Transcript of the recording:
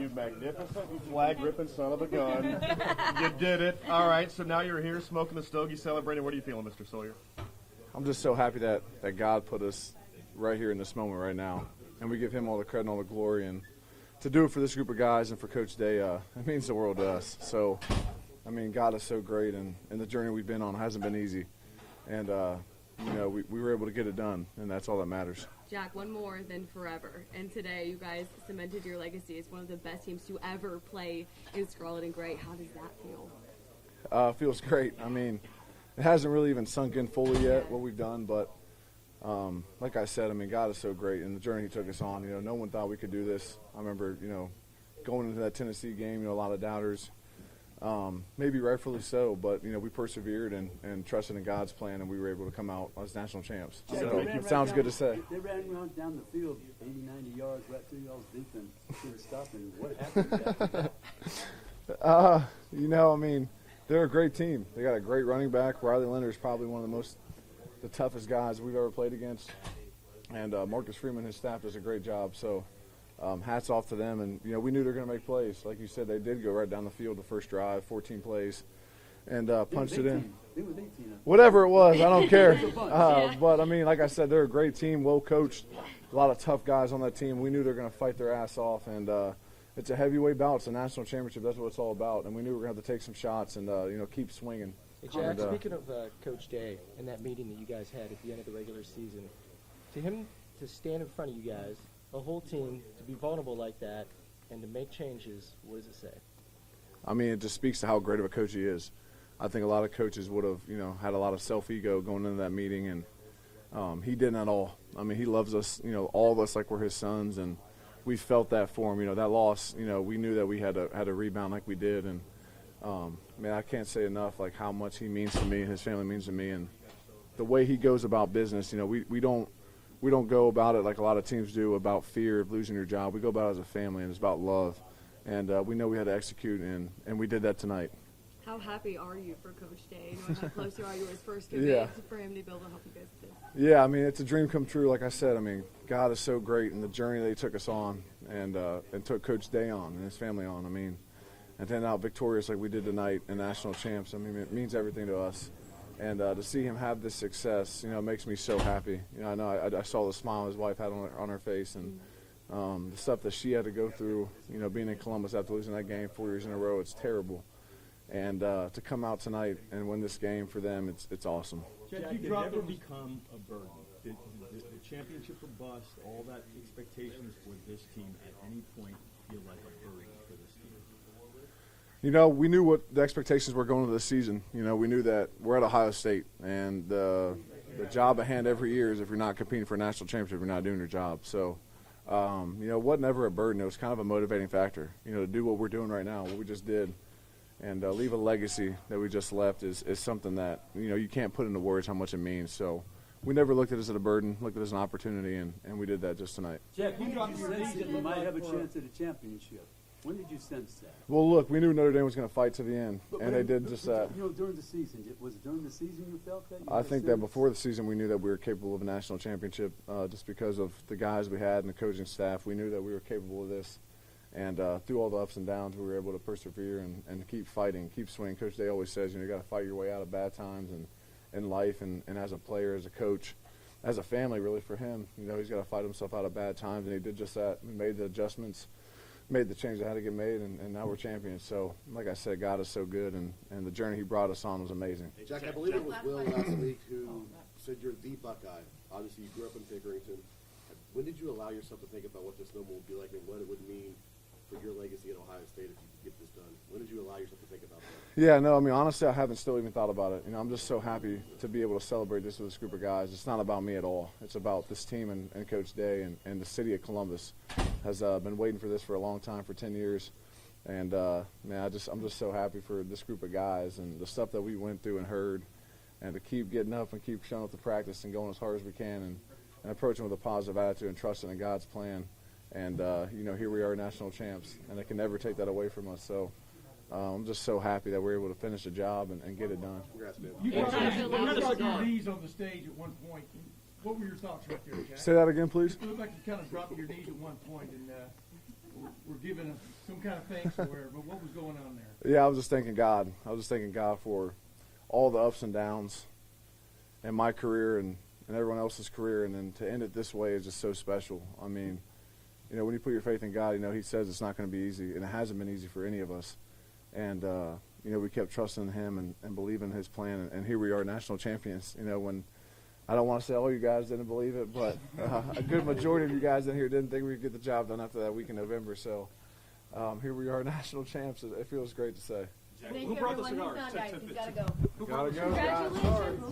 You magnificent flag-ripping son of a gun. You did it. All right, so now you're here smoking the stogie, celebrating. What are you feeling, Mr. Sawyer? I'm just so happy that God put us right here in this moment right now, and we give him all the credit and all the glory. And to do it for this group of guys and for Coach Day, it means the world to us. So, I mean, God is so great, and the journey we've been on hasn't been easy. And, we were able to get it done, and that's all that matters. Jack, one more than forever. And today you guys cemented your legacy as one of the best teams to ever play in Scarlet and Gray. How does that feel? It feels great. I mean, it hasn't really even sunk in fully yet what we've done, but like I said, I mean, God is so great, and the journey he took us on, no one thought we could do this. I remember, going into that Tennessee game, a lot of doubters. Maybe rightfully so, but we persevered and trusted in God's plan, and we were able to come out as national champs. So it sounds good to say. They ran around down the field 80, 90 yards right through y'all's deep and couldn't stop. And what happened after that? I mean, they're a great team. They got a great running back. Riley Leonard is probably one of the toughest guys we've ever played against, and Marcus Freeman, his staff, does a great job. So. Hats off to them, and we knew they were going to make plays. Like you said, they did go right down the field the first drive, 14 plays, and punched it in. Whatever it was, I don't care. But I mean, like I said, they're a great team, well coached, a lot of tough guys on that team. We knew they were going to fight their ass off, and it's a heavyweight bout. It's a national championship. That's what it's all about. And we knew we were going to have to take some shots and keep swinging. Hey, Jack, speaking of Coach Day and that meeting that you guys had at the end of the regular season, to him to stand in front of you guys, a whole team, to be vulnerable like that and to make changes, what does it say? I mean, it just speaks to how great of a coach he is. I think a lot of coaches would have, had a lot of self-ego going into that meeting, and he didn't at all. I mean, he loves us, all of us like we're his sons, and we felt that for him. That loss, we knew that we had to rebound like we did, and I can't say enough like how much he means to me, his family means to me, and the way he goes about business. We don't go about it like a lot of teams do about fear of losing your job. We go about it as a family, and it's about love. And we know we had to execute, and we did that tonight. How happy are you for Coach Day? How close you are to his first commit for him to be able to help you guys with this? Yeah, I mean, it's a dream come true. Like I said, I mean, God is so great, and the journey that he took us on and took Coach Day on and his family on. I mean, and then out victorious like we did tonight and national champs, I mean, it means everything to us. And to see him have this success, makes me so happy. I know I saw the smile his wife had on her face, and the stuff that she had to go through, being in Columbus after losing that game 4 years in a row, it's terrible. And to come out tonight and win this game for them, it's awesome. Jack, did it ever become a burden? Did the championship or bust, all that expectations for this team at any point feel like a burden for this team? We knew what the expectations were going into the season. We knew that we're at Ohio State, and the job at hand every year is if you're not competing for a national championship, you're not doing your job. So, it wasn't ever a burden. It was kind of a motivating factor, to do what we're doing right now, what we just did, and leave a legacy that we just left is something that, you can't put into words how much it means. So we never looked at it as a burden, looked at it as an opportunity, and we did that just tonight. Jack, when did you sense that you might have a chance at a championship? When did you sense that? Well, look, we knew Notre Dame was going to fight to the end, and they did just that. During the season, was it during the season you felt that? I think that before the season we knew that we were capable of a national championship just because of the guys we had and the coaching staff. We knew that we were capable of this. And through all the ups and downs, we were able to persevere and keep fighting, keep swinging. Coach Day always says, you got to fight your way out of bad times and in life and as a player, as a coach, as a family, really, for him. He's got to fight himself out of bad times, and he did just that. We made the adjustments, made the change that had to get made, and now we're champions. So, like I said, God is so good, and the journey he brought us on was amazing. Hey, Jack, I believe it was Will last week who said you're the Buckeye. Obviously, you grew up in Pickerington. When did you allow yourself to think about what this moment would be like and what it would mean for your legacy at Ohio State if you could get this done? When did you allow yourself to think about that? Yeah, no, I mean, honestly, I haven't still even thought about it. I'm just so happy to be able to celebrate this with this group of guys. It's not about me at all. It's about this team and Coach Day and the city of Columbus has been waiting for this for a long time, for 10 years. And, man, I'm just so happy for this group of guys and the stuff that we went through and heard, and to keep getting up and keep showing up to practice and going as hard as we can and approaching with a positive attitude and trusting in God's plan. And, here we are, national champs, and they can never take that away from us. So I'm just so happy that we're able to finish the job and get it done. Congrats, man. You got some D's on the stage at one point. What were your thoughts right there, Jack? Say that again, please. It looked like you kind of dropped your knees at one point and were giving some kind of thanks or whatever, but what was going on there? Yeah, I was just thanking God. I was just thanking God for all the ups and downs in my career and everyone else's career, and then to end it this way is just so special. I mean, you know, when you put your faith in God, you know, He says it's not going to be easy, and it hasn't been easy for any of us. And, you know, we kept trusting Him and believing His plan, and here we are, national champions. You know, when I don't want to say all you guys didn't believe it, but a good majority of you guys in here didn't think we could get the job done after that week in November. So here we are, national champs. It feels great to say. Thank you, everyone. He's done, guys. He's got to go. Gotta go, guys. Congratulations.